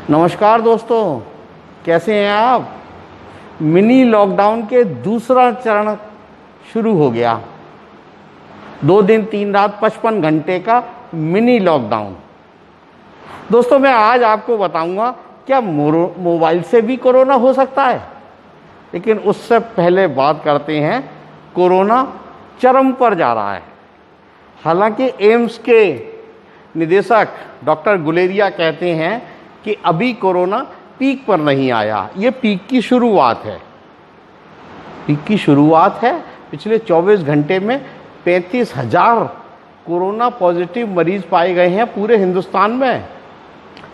नमस्कार दोस्तों, कैसे हैं आप। मिनी लॉकडाउन के दूसरा चरण शुरू हो गया। 2 दिन 3 रात 55 घंटे का मिनी लॉकडाउन। दोस्तों, मैं आज आपको बताऊंगा क्या मोबाइल से भी कोरोना हो सकता है। लेकिन उससे पहले बात करते हैं, कोरोना चरम पर जा रहा है। हालांकि एम्स के निदेशक डॉक्टर गुलेरिया कहते हैं कि अभी कोरोना पीक पर नहीं आया, ये पीक की शुरुआत है। पीक की शुरुआत है। पिछले 24 घंटे में 35,000 कोरोना पॉजिटिव मरीज पाए गए हैं पूरे हिंदुस्तान में,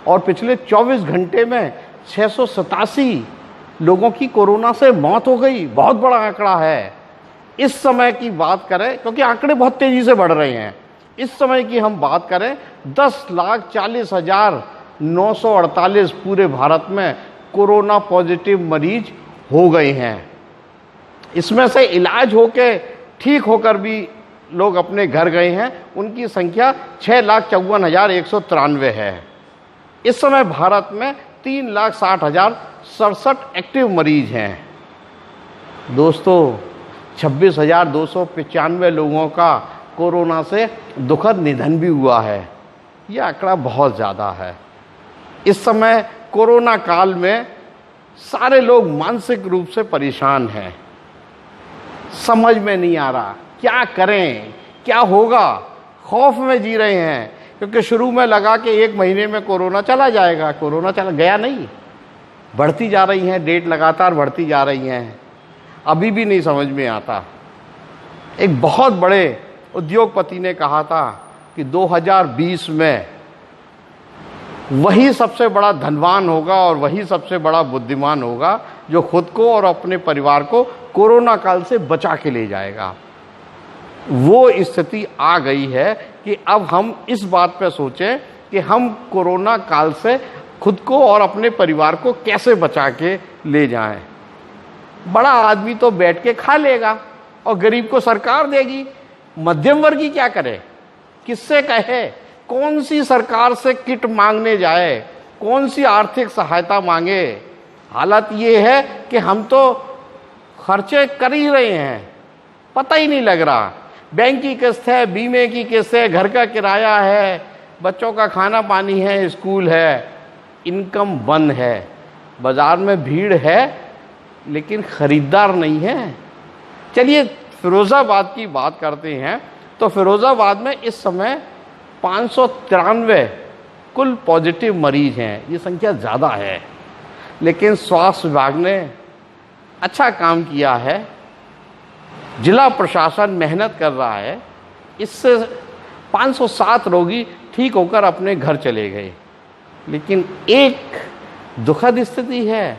और पिछले 24 घंटे में 687 लोगों की कोरोना से मौत हो गई। बहुत बड़ा आंकड़ा है। इस समय की बात करें, क्योंकि आंकड़े बहुत तेजी से बढ़ रहे हैं, इस समय की हम बात करें 10,40,948 पूरे भारत में कोरोना पॉजिटिव मरीज हो गए हैं। इसमें से इलाज होके ठीक होकर भी लोग अपने घर गए हैं, उनकी संख्या 6,54,193 है। इस समय भारत में 3,60,067 एक्टिव मरीज हैं। दोस्तों, 26,295 लोगों का कोरोना से दुखद निधन भी हुआ है। यह आंकड़ा बहुत ज़्यादा है। इस समय कोरोना काल में सारे लोग मानसिक रूप से परेशान हैं। समझ में नहीं आ रहा क्या करें, क्या होगा। खौफ में जी रहे हैं, क्योंकि शुरू में लगा कि 1 महीने में कोरोना चला जाएगा। कोरोना चला गया नहीं, बढ़ती जा रही हैं, डेट लगातार बढ़ती जा रही हैं। अभी भी नहीं समझ में आता। एक बहुत बड़े उद्योगपति ने कहा था कि 2020 में वही सबसे बड़ा धनवान होगा और वही सबसे बड़ा बुद्धिमान होगा जो खुद को और अपने परिवार को कोरोना काल से बचा के ले जाएगा। वो स्थिति आ गई है कि अब हम इस बात पे सोचें कि हम कोरोना काल से खुद को और अपने परिवार को कैसे बचा के ले जाएं। बड़ा आदमी तो बैठ के खा लेगा और गरीब को सरकार देगी। मध्यम वर्गीय क्या करे, किससे कहे, कौन सी सरकार से किट मांगने जाए, कौन सी आर्थिक सहायता मांगे। हालत ये है कि हम तो खर्चे कर ही रहे हैं, पता ही नहीं लग रहा। बैंक की किस्त है, बीमे की किस्त है, घर का किराया है, बच्चों का खाना पानी है, स्कूल है, इनकम बंद है। बाजार में भीड़ है लेकिन खरीदार नहीं है। चलिए फिरोज़ाबाद की बात करते हैं। तो फिरोज़ाबाद में इस समय 593 कुल पॉजिटिव मरीज हैं। ये संख्या ज़्यादा है, लेकिन स्वास्थ्य विभाग ने अच्छा काम किया है। जिला प्रशासन मेहनत कर रहा है। इससे 507 रोगी ठीक होकर अपने घर चले गए। लेकिन एक दुखद स्थिति है,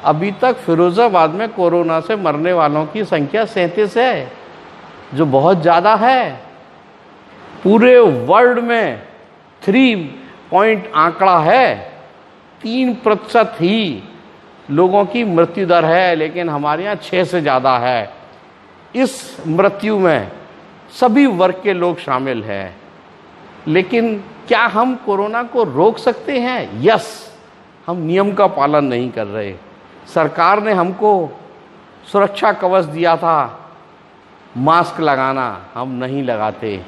अभी तक फिरोज़ाबाद में कोरोना से मरने वालों की संख्या 37 है, जो बहुत ज़्यादा है। पूरे वर्ल्ड में 3 पॉइंट आंकड़ा है, 3% ही लोगों की मृत्यु दर है, लेकिन हमारे यहाँ 6 से ज़्यादा है। इस मृत्यु में सभी वर्ग के लोग शामिल हैं। लेकिन क्या हम कोरोना को रोक सकते हैं? यस, हम नियम का पालन नहीं कर रहे। सरकार ने हमको सुरक्षा कवच दिया था, मास्क लगाना, हम नहीं लगाते।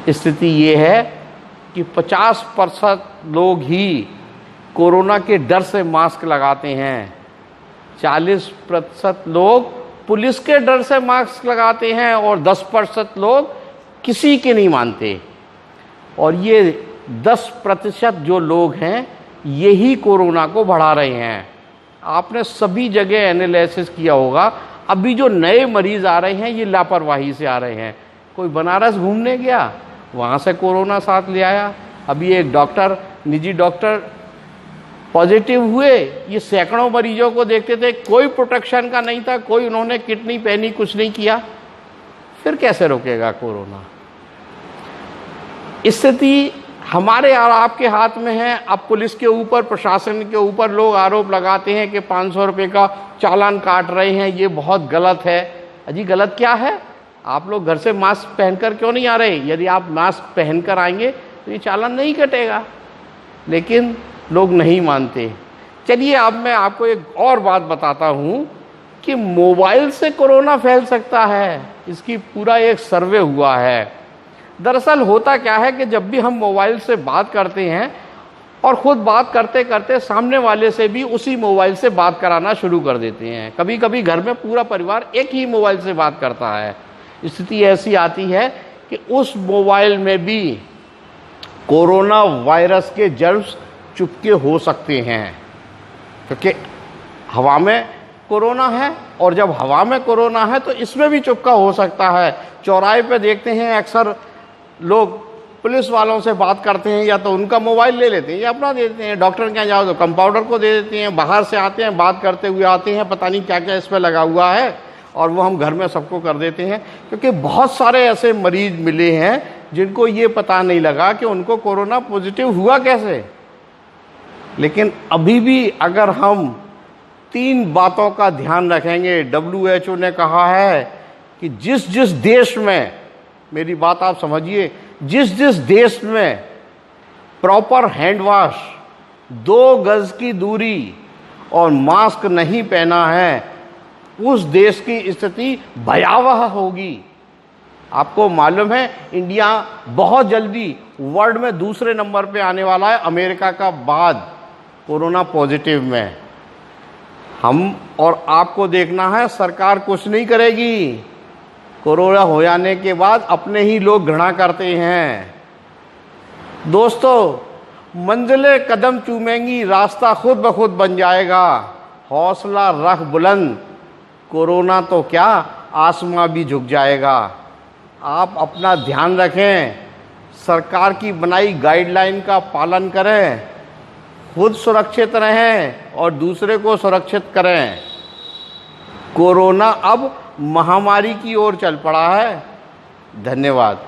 स्थिति ये है कि 50% लोग ही कोरोना के डर से मास्क लगाते हैं, 40% लोग पुलिस के डर से मास्क लगाते हैं, और 10% लोग किसी के नहीं मानते। और ये 10% जो लोग हैं, यही कोरोना को बढ़ा रहे हैं। आपने सभी जगह एनालिसिस किया होगा, अभी जो नए मरीज आ रहे हैं ये लापरवाही से आ रहे हैं। कोई बनारस घूमने गया, वहाँ से कोरोना साथ ले आया। अभी एक डॉक्टर, निजी डॉक्टर पॉजिटिव हुए। ये सैकड़ों मरीजों को देखते थे, कोई प्रोटेक्शन का नहीं था, कोई उन्होंने किट नहीं पहनी, कुछ नहीं किया। फिर कैसे रोकेगा कोरोना? स्थिति हमारे और आपके हाथ में है। अब पुलिस के ऊपर, प्रशासन के ऊपर लोग आरोप लगाते हैं कि 500 रुपये का चालान काट रहे हैं, ये बहुत गलत है। अजी गलत क्या है? आप लोग घर से मास्क पहनकर क्यों नहीं आ रहे? यदि आप मास्क पहनकर आएंगे तो ये चालान नहीं कटेगा। लेकिन लोग नहीं मानते। चलिए अब मैं आपको एक और बात बताता हूँ कि मोबाइल से कोरोना फैल सकता है। इसकी पूरा एक सर्वे हुआ है। दरअसल होता क्या है कि जब भी हम मोबाइल से बात करते हैं और ख़ुद बात करते करते सामने वाले से भी उसी मोबाइल से बात कराना शुरू कर देते हैं। कभी कभी घर में पूरा परिवार एक ही मोबाइल से बात करता है। स्थिति ऐसी आती है कि उस मोबाइल में भी कोरोना वायरस के जर्म्स चुपके हो सकते हैं, क्योंकि हवा में कोरोना है और जब हवा में कोरोना है तो इसमें भी चुपका हो सकता है। चौराहे पे देखते हैं अक्सर लोग पुलिस वालों से बात करते हैं, या तो उनका मोबाइल ले लेते हैं या अपना दे देते हैं। डॉक्टर के यहाँ जाओ तो कंपाउंडर को दे देते हैं। बाहर से आते हैं, बात करते हुए आते हैं, पता नहीं क्या क्या इस पर लगा हुआ है, और वो हम घर में सबको कर देते हैं। क्योंकि बहुत सारे ऐसे मरीज मिले हैं जिनको ये पता नहीं लगा कि उनको कोरोना पॉजिटिव हुआ कैसे। लेकिन अभी भी अगर हम 3 बातों का ध्यान रखेंगे, WHO ने कहा है कि जिस जिस देश में, मेरी बात आप समझिए, जिस जिस देश में प्रॉपर हैंड वॉश, 2 गज की दूरी और मास्क नहीं पहना है, उस देश की स्थिति भयावह होगी। आपको मालूम है इंडिया बहुत जल्दी वर्ल्ड में दूसरे नंबर पे आने वाला है अमेरिका का बाद कोरोना पॉजिटिव में। हम और आपको देखना है, सरकार कुछ नहीं करेगी। कोरोना हो जाने के बाद अपने ही लोग घृणा करते हैं। दोस्तों, मंजिलें कदम चूमेंगी, रास्ता खुद ब खुद बन जाएगा। हौसला रख बुलंद, कोरोना तो क्या आसमां भी झुक जाएगा। आप अपना ध्यान रखें, सरकार की बनाई गाइडलाइन का पालन करें, खुद सुरक्षित रहें और दूसरे को सुरक्षित करें। कोरोना अब महामारी की ओर चल पड़ा है। धन्यवाद।